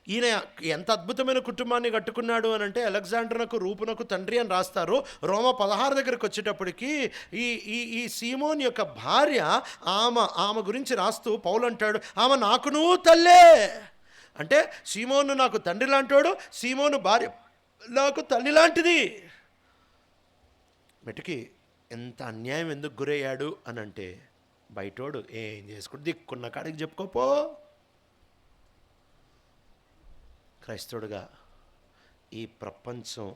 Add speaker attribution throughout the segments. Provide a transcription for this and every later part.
Speaker 1: ఈయన ఎంత అద్భుతమైన కుటుంబాన్ని కట్టుకున్నాడు అని అంటే అలెగ్జాండర్నకు రూపునకు తండ్రి అని రాస్తారు. రోమ 16 దగ్గరికి వచ్చేటప్పటికి ఈ ఈ ఈ సీమోన్ యొక్క భార్య ఆమె గురించి రాస్తూ పౌలు అంటాడు, ఆమె నాకును తల్లే. అంటే సీమోను నాకు తండ్రి లాంటోడు, సీమోను భార్య నాకు తల్లి లాంటిది. మెటుకి ఎంత అన్యాయం ఎందుకు గురయ్యాడు అని అంటే, బయటోడు ఏం చేసుకుంటు దిక్కున్న కాడికి చెప్పుకోపో. క్రైస్తవుడుగా ఈ ప్రపంచం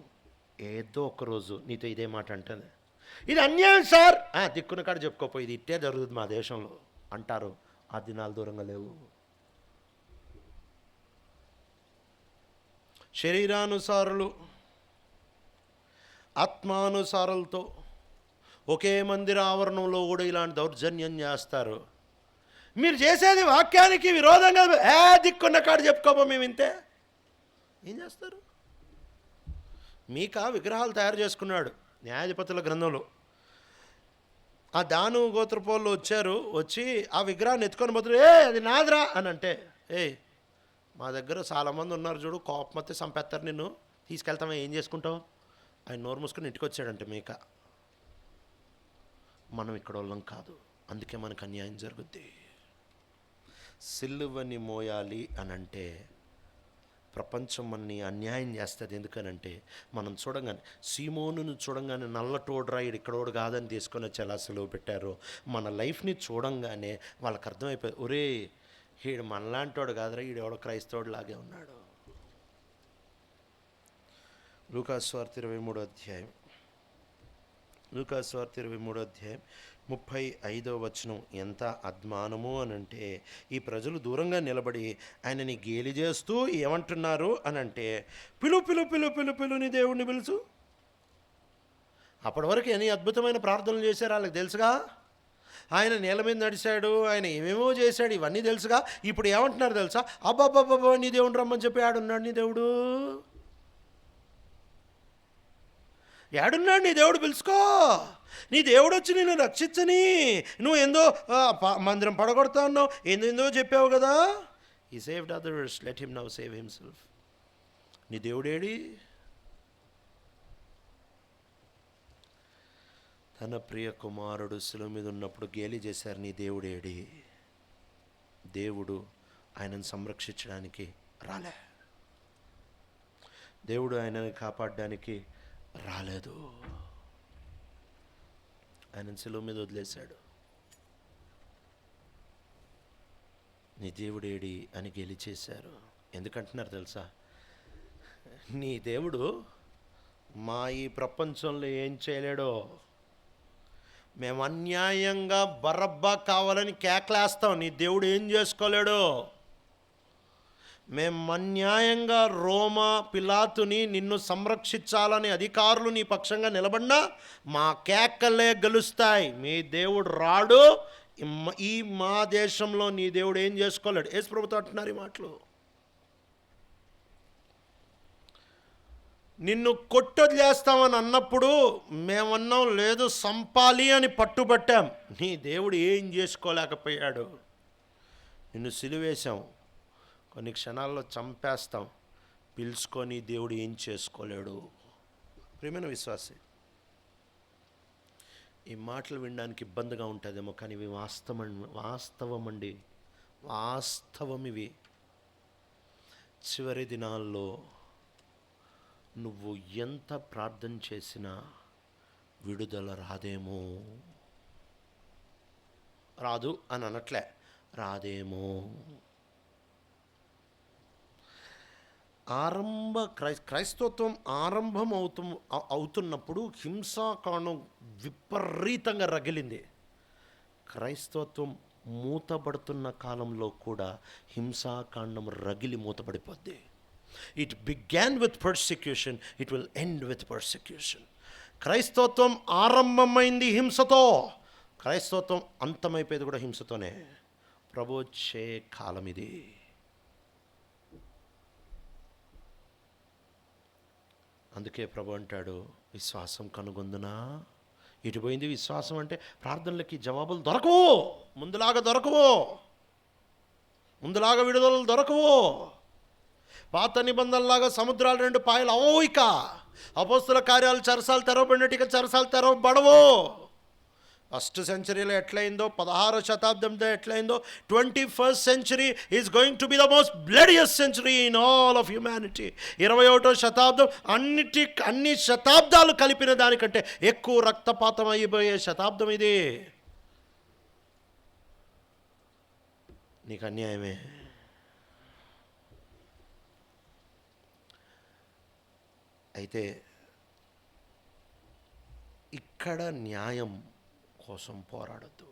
Speaker 1: ఏదో ఒకరోజు నీతో ఇదే మాట అంటుంది, ఇది అన్యాయం సార్, దిక్కున్న కాడ చెప్పుకోపో, ఇది ఇట్టే జరుగుతుంది మా దేశంలో అంటారు. ఆ దినాలు దూరంగా లేవు. శరీరానుసారులు ఆత్మానుసారులతో ఒకే మందిర ఆవరణంలో కూడా ఇలాంటి దౌర్జన్యం చేస్తారు. మీరు చేసేది వాక్యానికి విరోధంగా, దిక్కున్న కాడ చెప్పుకోపో, మేము ఇంతే. ఏం చేస్తారు? మీకా విగ్రహాలు తయారు చేసుకున్నాడు న్యాయాధిపతుల గ్రంథంలో. ఆ దాను గోత్రపోళ్ళు వచ్చి ఆ విగ్రహాన్ని ఎత్తుకొని మొదలు అది నాదిరా అని అంటే, మా దగ్గర చాలామంది ఉన్నారు చూడు, కోపం వస్తే చంపేస్తారు నిన్ను, తీసుకెళ్తామా, ఏం చేసుకుంటావు? ఆయన నోరు మూసుకొని ఇంటికి వచ్చాడంటే మీక. మనం ఇక్కడ వాళ్ళం కాదు, అందుకే మనకు అన్యాయం జరుగుద్ది. సిలువని మోయాలి అని అంటే ప్రపంచం మనని అన్యాయం చేస్తుంది. ఎందుకనంటే మనం చూడంగానే, సీమోనును చూడంగానే నల్లటోడ్రా ఇక్కడోడు కాదని తీసుకొని వచ్చి ఎలా సెలవు పెట్టారో, మన లైఫ్ని చూడంగానే వాళ్ళకి అర్థమైపోయింది, ఒరే ఈడు మనలాంటోడు కాదురా, ఈడెవడో క్రైస్తవుడు లాగే ఉన్నాడు. లూకాసు వార్త 23వ అధ్యాయం 35వ వచనం ఎంత అద్మానము అనంటే, ఈ ప్రజలు దూరంగా నిలబడి ఆయనని గేలి చేస్తూ ఏమంటున్నారు అనంటే, పిలు పిలు పిలు పిలు పిలు నీ దేవుడిని పిలుచు. అప్పటి వరకు ఎన్ని అద్భుతమైన ప్రార్థనలు చేశారు వాళ్ళకి తెలుసుగా. ఆయన నేల మీద నడిచాడు, ఆయన ఏమేమో చేశాడు, ఇవన్నీ తెలుసుగా. ఇప్పుడు ఏమంటున్నారు తెలుసా? అబ్బాబ్బాబ్బా నీ దేవుడు రమ్మని చెప్పి ఆడున్నాడు నీ దేవుడు. ఏడున్నాడు నీ దేవుడు, పిలుచుకో. నీ దేవుడు వచ్చి నేను రక్షించని, నువ్వు ఏందో మందిరం పడగొడతా ఉన్నావు, ఏందో చెప్పావు కదా. ఈ saved others, let him now save himself. నీ దేవుడేడి? తన ప్రియ కుమారుడు శిలువ మీద ఉన్నప్పుడు గేలి చేశారు, నీ దేవుడేడి? దేవుడు ఆయనను సంరక్షించడానికి రాలే, దేవుడు ఆయనని కాపాడడానికి రాలేదు, ఆయన శిలువ మీద వదిలేశాడు. నీ దేవుడేడి అని గెలిచేశారు. ఎందుకంటున్నారు తెలుసా? నీ దేవుడు మా ఈ ప్రపంచంలో ఏం చేయలేడో, మేము అన్యాయంగా బరబ్బా కావాలని కేకలేస్తాం, నీ దేవుడు ఏం చేసుకోలేడో. మేము అన్యాయంగా రోమా పిలాతుని నిన్ను సంరక్షించాలని అధికారులు నీ పక్షంగా నిలబడినా మా కేకలే గెలుస్తాయి. మీ దేవుడు రాడు, ఈ మా దేశంలో నీ దేవుడు ఏం చేసుకోలేడు. యేసు ప్రభుతో అంటున్నారు ఈ మాటలు. నిన్ను కొట్టొదిలేస్తామని అన్నప్పుడు మేమన్నాం లేదు, సంపాలి అని పట్టుబట్టాం. నీ దేవుడు ఏం చేసుకోలేకపోయాడు. నిన్ను సిలువేశాం, కొన్ని క్షణాల్లో చంపేస్తాం, పిలుచుకొని దేవుడు ఏం చేసుకోలేడు. ప్రియమైన విశ్వాసి, ఈ మాటలు వినడానికి ఇబ్బందిగా ఉంటుందేమో, కానీ ఇవి వాస్తవం ఇవి. చివరి దినాల్లో నువ్వు ఎంత ప్రార్థన చేసినా విడుదల రాదేమో. రాదు అని అనట్లే, రాదేమో. క్రైస్తవత్వం ఆరంభం అవుతున్నప్పుడు హింసాకాండం విపరీతంగా రగిలింది. క్రైస్తవత్వం మూతబడుతున్న కాలంలో కూడా హింసాకాండం రగిలి మూతబడిపోద్ది. It began with persecution, it will end with persecution. క్రైస్తవత్వం ఆరంభమైంది హింసతో, క్రైస్తవత్వం అంతమైపోయేది కూడా హింసతోనే. ప్రభు వచ్చే కాలం ఇది. అందుకే ప్రభు అంటాడు, విశ్వాసం కనుగొందునా. ఇటు పోయింది విశ్వాసం. అంటే ప్రార్థనలకి జవాబులు దొరకవు, ముందులాగా విడుదలలు దొరకవు. పాత నిబంధనలాగా సముద్రాలు రెండు పాయలు అవవు. ఇక అపోస్తుల కార్యాలు చెరసాలు తెరవబడినట్టు ఇక చెరసాలు తెరవబడవు. ఫస్ట్ సెంచరీలో ఎట్లయిందో, 16వ శతాబ్దంలో ఎట్లయిందో, 21st century is going to be the most bloodiest century in all of humanity. 21వ శతాబ్దం అన్ని శతాబ్దాలు కలిపిన దానికంటే ఎక్కువ రక్తపాతం అయిపోయే శతాబ్దం ఇది. నీకు అన్యాయమే. అయితే ఇక్కడ న్యాయం కోసం పోరాడద్దు.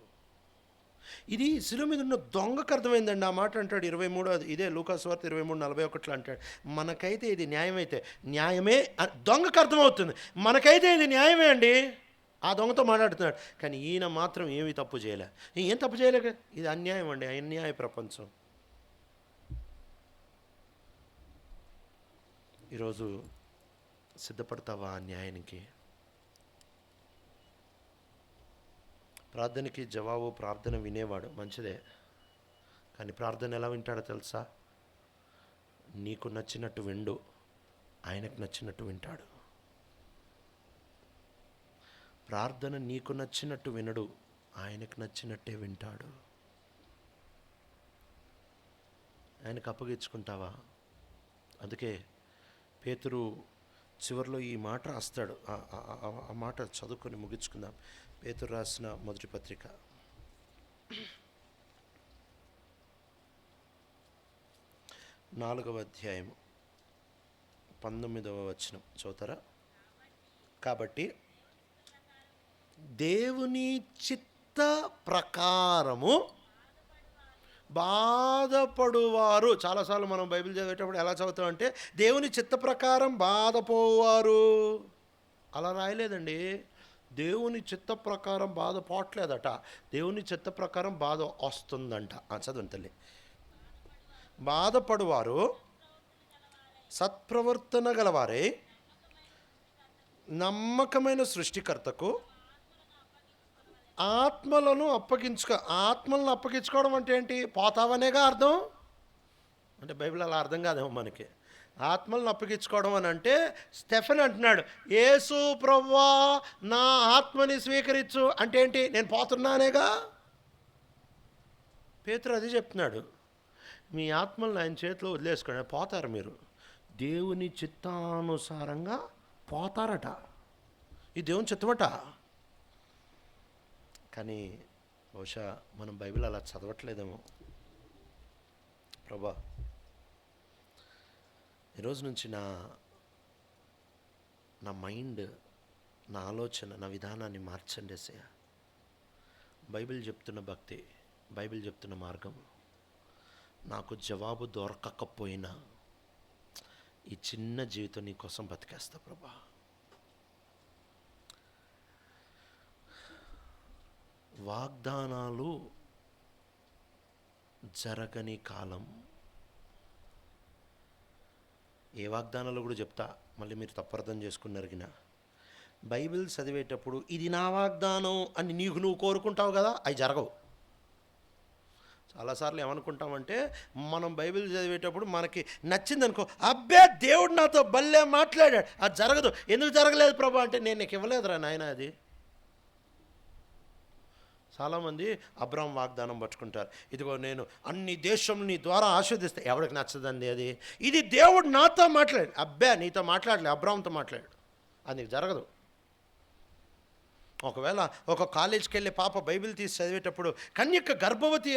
Speaker 1: ఇది శిలువ మీద ఉన్న దొంగకు అర్థమైందండి. ఆ మాట అంటాడు 23, ఇదే లూకాసు వార్త 23:41 అంటాడు, మనకైతే ఇది న్యాయమైతే న్యాయమే. దొంగకు అర్థమవుతుంది, మనకైతే ఇది న్యాయమే అండి. ఆ దొంగతో మాట్లాడుతున్నాడు. కానీ ఈయన మాత్రం ఏమీ తప్పు చేయలే. ఏం తప్పు చేయలేక, ఇది అన్యాయం అండి, అన్యాయ ప్రపంచం. ఈరోజు సిద్ధపడతావా న్యాయానికి? ప్రార్థనకి జవాబు ప్రార్థన వినేవాడు మంచిదే, కానీ ప్రార్థన ఎలా వింటాడో తెలుసా? నీకు నచ్చినట్టు విండు, ఆయనకు నచ్చినట్టు వింటాడు. ప్రార్థన నీకు నచ్చినట్టు వినడు, ఆయనకు నచ్చినట్టే వింటాడు. ఆయనకు అప్పగించుకుంటావా? అందుకే పేతురు చివరిలో ఈ మాట రాస్తాడు. ఆ మాట చదువుకొని ముగించుకుందాం. పేతురు రాసిన మొదటి పత్రిక 4వ అధ్యాయం 19వ వచనం చదువుతారా? కాబట్టి దేవుని చిత్త ప్రకారము బాధపడువారు. చాలాసార్లు మనం బైబిల్ చదివేటప్పుడు ఎలా చదువుతామంటే దేవుని చిత్త ప్రకారం బాధపోవారు అలా రాయలేదండి. దేవుని చిత్త ప్రకారం బాధ పోవట్లేదట, దేవుని చిత్త ప్రకారం బాధ వస్తుందంట. చదవండి తల్లి. బాధపడువారు సత్ప్రవర్తన గలవారే నమ్మకమైన సృష్టికర్తకు ఆత్మలను అప్పగించుకోవడం అంటే ఏంటి? పోతావనేగా అర్థం. అంటే బైబిల్ అలా అర్థం కాదేమో మనకి. ఆత్మలను అప్పగించుకోవడం అని అంటే స్టెఫెన్ అంటున్నాడు, యేసు ప్రభువా నా ఆత్మని స్వీకరించు అంటే ఏంటి? నేను పోతున్నానేగా. పేతురు అది చెప్తున్నాడు, మీ ఆత్మలను ఆయన చేతిలో వదిలేసుకోండి, పోతారు మీరు. దేవుని చిత్తానుసారంగా పోతారట. ఈ దేవుని చిత్తమట. కానీ బహుశా మనం బైబిల్ అలా చదవట్లేదేమో. ప్రభా, ఈరోజు నుంచి నా మైండ్, నా ఆలోచన, నా విధానాన్ని మార్చండి యేసయ్య. బైబిల్ చెప్తున్న భక్తి, బైబిల్ చెప్తున్న మార్గం నాకు జవాబు దొరకకపోయినా ఈ చిన్న జీవితం నీ కోసం బతికేస్తా ప్రభా. వాగ్దానాలు జరగని కాలం. ఏ వాగ్దానాలు కూడా చెప్తా, మళ్ళీ మీరు తప్పర్థం చేసుకున్నారు. బైబిల్ చదివేటప్పుడు ఇది నా వాగ్దానం అని నువ్వు కోరుకుంటావు కదా, అవి జరగవు. చాలాసార్లు ఏమనుకుంటామంటే మనం బైబిల్ చదివేటప్పుడు మనకి నచ్చిందనుకో, అబ్బే దేవుడు నాతో భలే మాట్లాడాడు, అది జరగదు. ఎందుకు జరగలేదు ప్రభా అంటే నేను నీకు ఇవ్వలేదురా నాయన. అది చాలామంది అబ్రాహాం వాగ్దానం పట్టుకుంటారు, ఇదిగో నేను అన్ని దేశం నీ ద్వారా ఆస్వాదిస్తే. ఎవరికి నచ్చదండి అది. ఇది దేవుడు నాతో మాట్లాడు. అబ్బే నీతో మాట్లాడలే, అబ్రాహాంతో మాట్లాడు. అది నీకు జరగదు. ఒకవేళ ఒక కాలేజీకి వెళ్ళే పాప బైబిల్ తీసి చదివేటప్పుడు కన్యక గర్భవతి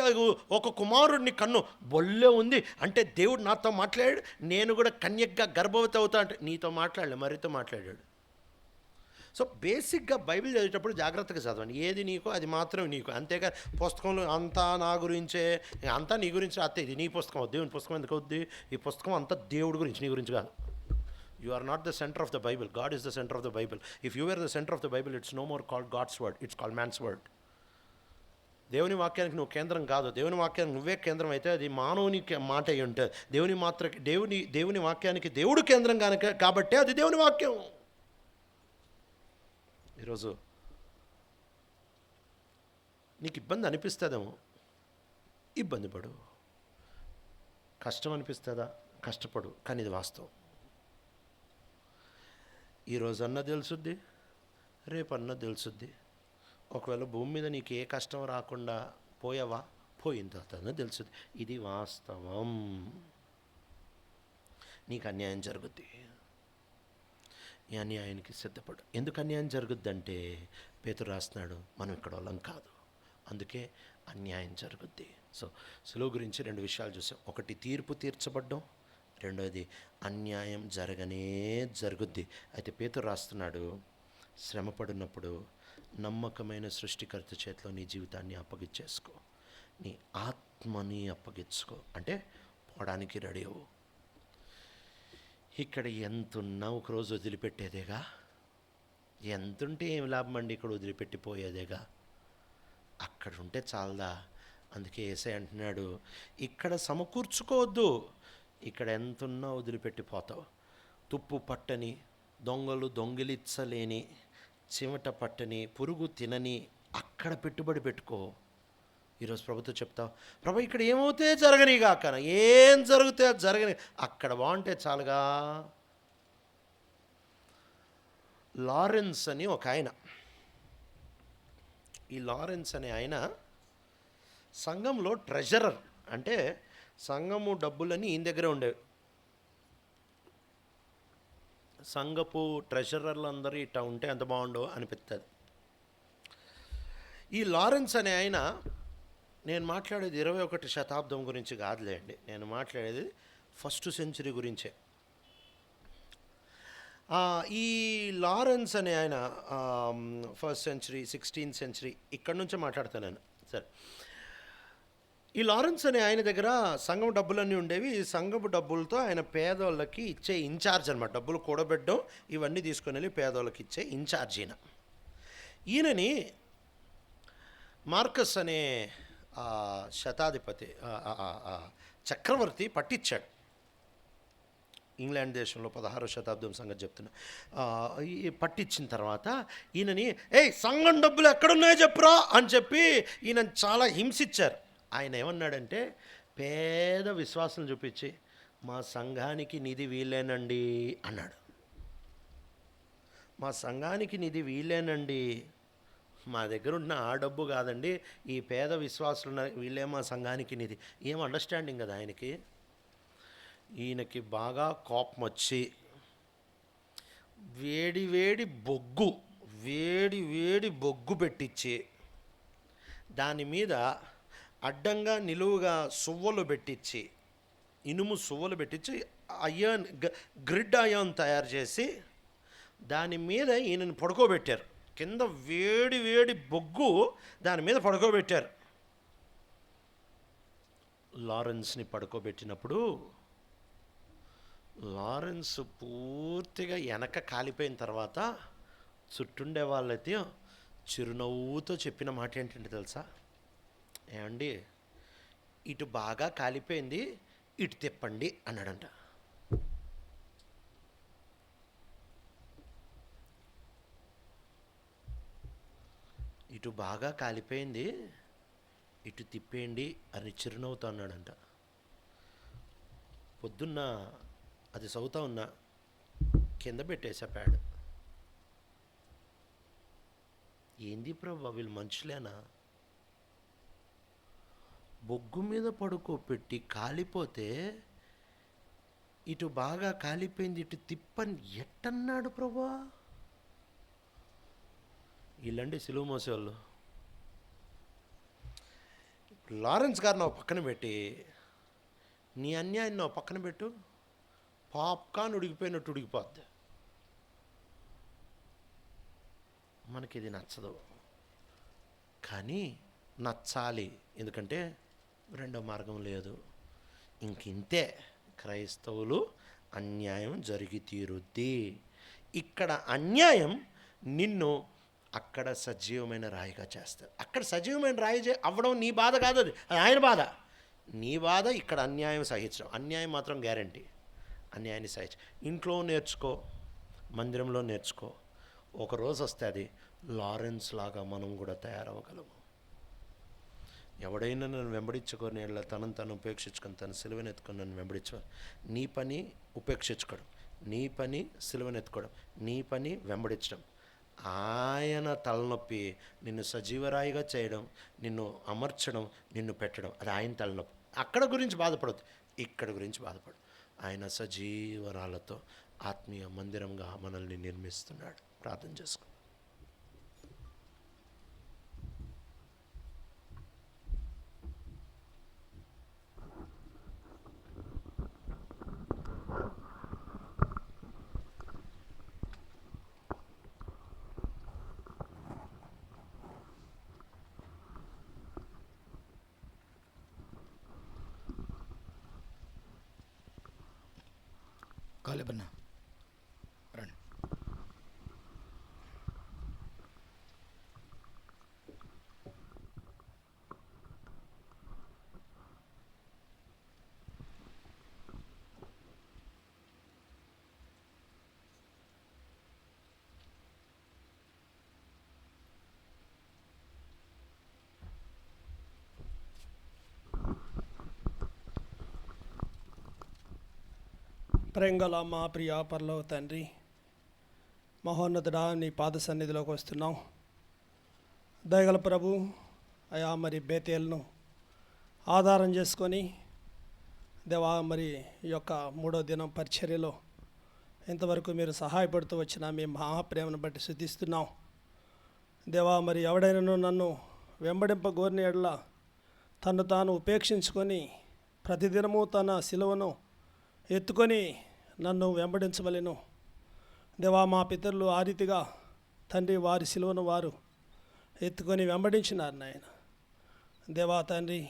Speaker 1: ఒక కుమారుడిని కన్ను బొల్లే ఉంది అంటే దేవుడు నాతో మాట్లాడాడు, నేను కూడా కన్యకగా గర్భవతి అవుతా అంటే నీతో మాట్లాడలే, మరితో మాట్లాడాడు. సో బేసిక్గా బైబిల్ చదివేటప్పుడు జాగ్రత్తగా చదవండి. ఏది నీకో అది మాత్రం నీకు, అంతేగా పుస్తకంలో అంతా నా గురించే, అంతా నీ గురించి. అత్తే ఇది నీ పుస్తకం, దేవుని పుస్తకం ఎందుకు అవుద్ది? ఈ పుస్తకం అంతా దేవుడి గురించి, నీ గురించి కాదు. You are not the center of the Bible. God is the center of the Bible. If you were the center of the Bible, it's no more called God's word. It's called man's word. దేవుని వాక్యానికి నువ్వు కేంద్రం కాదు. దేవుని వాక్యానికి నువ్వే కేంద్రం అయితే అది మానవుని మాట అయి ఉంటుంది. దేవుని వాక్యానికి దేవుడు కేంద్రం కనుక కాబట్టే అది దేవుని వాక్యం. ఈరోజు నీకు ఇబ్బంది అనిపిస్తుందేమో, ఇబ్బంది పడు. కష్టం అనిపిస్తుందా? కష్టపడు, కానీ ఇది వాస్తవం. ఈరోజు అన్న తెలుసుద్ది, రేపన్న తెలుసుద్ది. ఒకవేళ భూమి మీద నీకు ఏ కష్టం రాకుండా పోయావా, పోయిన తర్వాత తెలుసుద్ది. ఇది వాస్తవం. నీకు అన్యాయం జరుగుద్ది. ఈ అన్యాయానికి సిద్ధపడు. ఎందుకు అన్యాయం జరుగుద్దంటే పేతురు రాస్తున్నాడు, మనం ఇక్కడ వాళ్ళం కాదు, అందుకే అన్యాయం జరుగుద్ది. సో సులువు గురించి 2 విషయాలు చూసాం. ఒకటి తీర్పు తీర్చబడ్డం, రెండోది అన్యాయం జరుగుద్ది. అయితే పేతురు రాస్తున్నాడు, శ్రమపడినప్పుడు నమ్మకమైన సృష్టికర్త చేతిలో నీ జీవితాన్ని అప్పగించేసుకో, నీ ఆత్మని అప్పగించుకో. అంటే పోవడానికి రెడీ అవ్వు. ఇక్కడ ఎంతున్నా ఒకరోజు వదిలిపెట్టేదేగా. ఎంతుంటే ఏం లాభం అండి, ఇక్కడ వదిలిపెట్టిపోయేదేగా. అక్కడ ఉంటే చాలదా? అందుకే యేసయ్య అంటున్నాడు, ఇక్కడ సమకూర్చుకోవద్దు, ఇక్కడ ఎంతున్నా వదిలిపెట్టిపోతావు. తుప్పు పట్టని, దొంగలు దొంగిలించలేని, చిమట పట్టని, పురుగు తినని అక్కడ పెట్టుబడి పెట్టుకో. ఈరోజు ప్రభుత్వం చెప్తావు, ప్రభు ఇక్కడ ఏమవుతే జరగనిగాక, ఏం జరిగితే అది జరగని, అక్కడ బాగుంటే చాలుగా. లారెన్స్ అని ఒక ఆయన, ఈ లారెన్స్ అనే ఆయన సంఘంలో ట్రెజరర్. అంటే సంఘము డబ్బులని ఈయన దగ్గరే ఉండేవి. సంఘపు ట్రెజరర్లు అందరూ ఇట్లా ఉంటే ఎంత బాగుండో అనిపిస్తుంది. ఈ లారెన్స్ అనే ఆయన, నేను మాట్లాడేది 21వ శతాబ్దం గురించి కాదులేండి, నేను మాట్లాడేది 1st సెంచరీ గురించే. ఈ లారెన్స్ అనే ఆయన 1st సెంచరీ 16th సెంచరీ ఇక్కడ నుంచే మాట్లాడతాను నేను. సరే, ఈ లారెన్స్ అనే ఆయన దగ్గర సంఘం డబ్బులన్నీ ఉండేవి. ఈ సంఘపు డబ్బులతో ఆయన పేదోళ్ళకి ఇచ్చే ఇన్ఛార్జ్ అనమాట. డబ్బులు కూడబెట్టడం ఇవన్నీ తీసుకొని వెళ్ళి పేదోళ్ళకి ఇచ్చే ఇన్ఛార్జ్ ఈయనని మార్కస్ అనే శతాధిపతి చక్రవర్తి పట్టించాడు. ఇంగ్లాండ్ దేశంలో 16వ శతాబ్దం సంగతి చెప్తున్నా. పట్టించిన తర్వాత ఈయనని, సంఘం డబ్బులు ఎక్కడున్నాయో చెప్పురా అని చెప్పి ఈయన చాలా హింసించారు. ఆయన ఏమన్నాడంటే, పేద విశ్వాసం చూపించి, మా సంఘానికి నిధి వీళ్ళేనండి అన్నాడు. మా సంఘానికి నిధి వీళ్ళేనండి, మా దగ్గర ఉన్న ఆ డబ్బు కాదండి, ఈ పేద విశ్వాసులు వీళ్ళే మా సంఘానికి నిధి. ఏం అండర్స్టాండింగ్ కదా ఆయనకి. ఈయనకి బాగా కోపం వచ్చి వేడి వేడి బొగ్గు పెట్టించి దాని మీద అడ్డంగా నిలువుగా సువ్వలు పెట్టించి, ఇనుము సువ్వలు పెట్టించి అయాన్ గ్రిడ్ అయాన్ తయారు చేసి దాని మీద ఈయనని పడుకోబెట్టారు. కింద వేడి బొగ్గు దాని మీద పడుకోబెట్టారు. లారెన్స్ని పడుకోబెట్టినప్పుడు లారెన్స్ పూర్తిగా వెనక కాలిపోయిన తర్వాత చుట్టుండే వాళ్ళైతే చిరునవ్వుతో చెప్పిన మాట ఏంటంటే తెలుసా, ఏమండి ఇటు బాగా కాలిపోయింది, ఇటు తిప్పండి అన్నాడంట. ఇటు బాగా కాలిపోయింది, ఇటు తిప్పేయండి అని చిరునవ్వుతో అన్నాడంట. పొద్దున్న అది చదువుతా ఉన్నా, కింద పెట్టేసా ప్యాడ్. ఏంది ప్రభు, వీళ్ళు మనుషులేనా? బొగ్గు మీద పడుకోపెట్టి కాలిపోతే ఇటు బాగా కాలిపోయింది, ఇటు తిప్పని ఎట్టన్నాడు ప్రభా? వీళ్ళండి సిలువ మోసేవాళ్ళు. లారెన్స్ గారు నా పక్కన పెట్టి, నీ అన్యాయం నా పక్కన పెట్టు, పాప్కాన్ ఉడికిపోయినట్టు ఉడికిపోద్ది. మనకి ఇది నచ్చదు, కానీ నచ్చాలి, ఎందుకంటే రెండో మార్గం లేదు. ఇంకింతే, క్రైస్తవులు అన్యాయం జరిగి తీరుద్ది. ఇక్కడ అన్యాయం నిన్ను అక్కడ సజీవమైన రాయిగా చేస్తారు. అక్కడ సజీవమైన రాయి అవ్వడం నీ బాధ కాదు, అది ఆయన బాధ. నీ బాధ ఇక్కడ అన్యాయం సహించడం. అన్యాయం మాత్రం గ్యారంటీ. అన్యాయాన్ని సహించ, ఇంట్లో నేర్చుకో, మందిరంలో నేర్చుకో. ఒకరోజు వస్తే అది లారెన్స్ లాగా మనం కూడా తయారవ్వగలము. ఎవడైనా నన్ను వెంబడించుకొని తనను తను ఉపేక్షించుకొని తన సిలువను ఎత్తుకొని నన్ను వెంబడించు. నీ పని ఉపేక్షించుకోవడం, నీ పని సిలువను ఎత్తుకోవడం, నీ పని వెంబడించడం. ఆయన తలనొప్పి నిన్ను సజీవరాయిగా చేయడం, నిన్ను అమర్చడం, నిన్ను పెట్టడం, అది ఆయన తలనొప్పి. అక్కడ గురించి బాధపడదు, ఇక్కడ గురించి బాధపడు. ఆయన సజీవరాలతో ఆత్మీయ మందిరంగా మనల్ని నిర్మిస్తున్నాడు. ప్రార్థన చేసుకో.
Speaker 2: కాలేబన్నా రండి.
Speaker 3: ప్రేంగల మా ప్రియ పరలోక తండ్రి, మహోన్నతుడా, నీ పాద సన్నిధిలోకి వస్తున్నాం. దయగల ప్రభు అయా, మరి బేతేలను ఆధారం చేసుకొని దేవా, మరి ఈ యొక్క 3వ దినం పరిచర్యలో ఇంతవరకు మీరు సహాయపడుతూ వచ్చిన మీ మహాప్రేమను బట్టి స్తుతిస్తున్నాం. దేవా, మరి ఎవడైనాను నన్ను వెంబడింపగోరిన ఎడల తను తాను ఉపేక్షించుకొని ప్రతిదినము తన సిలువను ఎత్తుకొని నన్ను వెంబడించవలెను. దేవా, మా పితరులు ఆ రీతిగా తండ్రి వారి సిలువను వారు ఎత్తుకొని వెంబడించినారు నాయన. దేవా తండ్రి,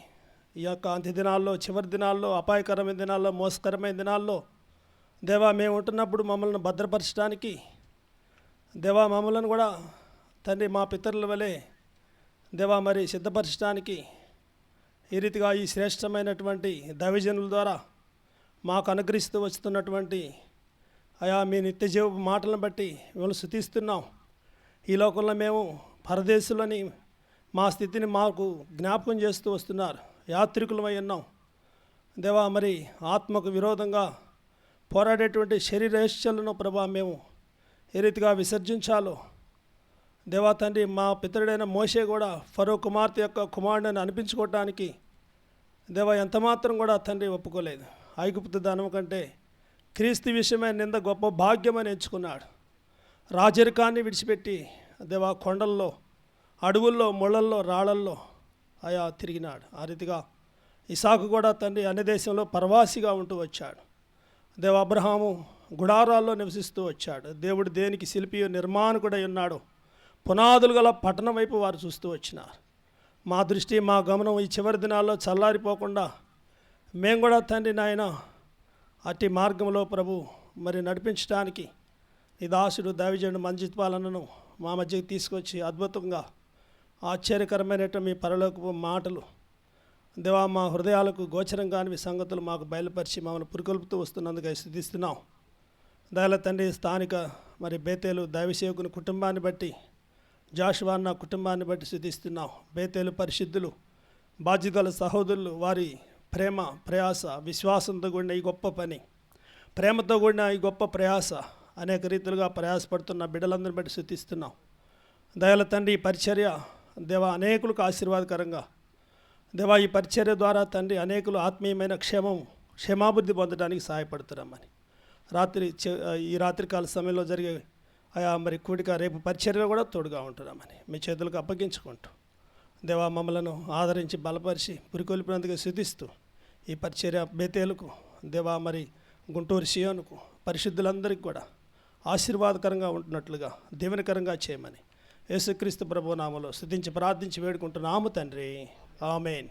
Speaker 3: ఈ యొక్క అంత్య దినాల్లో, చివరి దినాల్లో, అపాయకరమైన దినాల్లో, మోసకరమైన దినాల్లో దేవా మేము ఉంటున్నప్పుడు మమ్మల్ని భద్రపరచడానికి, దేవా మమ్మల్ని కూడా తండ్రి మా పితరుల వలె దేవా మరి సిద్ధపరచడానికి ఈ రీతిగా ఈ శ్రేష్టమైనటువంటి దైవజనుల ద్వారా మాకు అనుగ్రహిస్తూ వస్తున్నటువంటి అయా మీ నిత్య జీవ మాటలను బట్టి మిమ్మల్ని స్తుతిస్తున్నాం. ఈ లోకంలో మేము పరదేశులని మా స్థితిని మాకు జ్ఞాపకం చేస్తూ వస్తున్నారు. యాత్రికులమై ఉన్నాం దేవా. మరి ఆత్మకు విరోధంగా పోరాడేటువంటి శరీరేచ్ఛలను ప్రభా మేము ఏ రీతిగా విసర్జించాలో దేవా తండ్రి, మా పితరుడైన మోషే కూడా ఫరో కుమార్తె యొక్క కుమారుడిని అనిపించుకోవటానికి దేవా ఎంతమాత్రం కూడా తండ్రి ఒప్పుకోలేదు. ఐగుప్తు ధనం కంటే క్రీస్తు విషయమైన నింద గొప్ప భాగ్యమని ఎంచుకున్నాడు. రాజరికాన్ని విడిచిపెట్టి దేవా కొండల్లో, అడవుల్లో, ముళ్ళల్లో, రాళ్ళల్లో ఆయా తిరిగినాడు. ఆ రీతిగా ఇసాకు కూడా తండ్రి అన్ని దేశంలో పరవాసిగా ఉంటూ వచ్చాడు. దేవ అబ్రహాము గుడారాల్లో నివసిస్తూ వచ్చాడు. దేవుడు దేనికి శిల్పి నిర్మాణకుడై ఉన్నాడు. పునాదులు గల పట్టణం వైపు వారు చూస్తూ వచ్చినారు. మా దృష్టి, మా గమనం ఈ చివరి దినాల్లో చల్లారిపోకుండా మేము కూడా తండ్రి నాయన అట్టి మార్గంలో ప్రభు మరి నడిపించడానికి ఈ దాసుడు దైవజనుడు మంజిత్ పాలనను మా మధ్యకి తీసుకొచ్చి అద్భుతంగా ఆశ్చర్యకరమైనటువంటి మీ పరలోకపు మాటలు దేవా మా హృదయాలకు గోచరం కాని సంగతులు మాకు బయలుపరిచి మమ్మల్ని పురికొల్పుతూ వస్తున్నందుకు స్తుతిస్తున్నాం. దయల తండ్రి, స్థానిక మరి బేతేలు దైవసేవకుని కుటుంబాన్ని బట్టి, జాషువా అన్న కుటుంబాన్ని బట్టి స్తుతిస్తున్నాం. బేతేలు పరిశుద్ధులు, బాధ్యతల సహోదరులు, వారి ప్రేమ, ప్రయాస, విశ్వాసంతో కూడిన ఈ గొప్ప పని, ప్రేమతో కూడిన ఈ గొప్ప ప్రయాస, అనేక రీతులుగా ప్రయాసపడుతున్న బిడ్డలందరిని బట్టి స్తుతిస్తున్నాం. దయల తండ్రి, ఈ పరిచర్య దేవా అనేకులకు ఆశీర్వాదకరంగా, దేవా ఈ పరిచర్య ద్వారా తండ్రి అనేకులు ఆత్మీయమైన క్షేమాభివృద్ధి పొందడానికి సహాయపడుతున్నామని ఈ రాత్రికాల సమయంలో జరిగే ఆయా మరి కూడిక రేపు పరిచర్యలో కూడా తోడుగా ఉంటున్నామని మీ చేతులకు అప్పగించుకుంటూ దేవా మమ్మలను ఆదరించి బలపరిచి పురికొల్పినందుకు స్తుతిస్తూ ఈ పరిచర్య బేతేలుకు దేవా మరి గుంటూరు సియోనుకు పరిశుద్ధులందరికీ కూడా ఆశీర్వాదకరంగా ఉంటున్నట్లుగా దీవెనకరంగా చేయమని యేసుక్రీస్తు ప్రభువు నామములో స్తుతించి ప్రార్థించి వేడుకుంటున్నాము తండ్రి. ఆమేన్.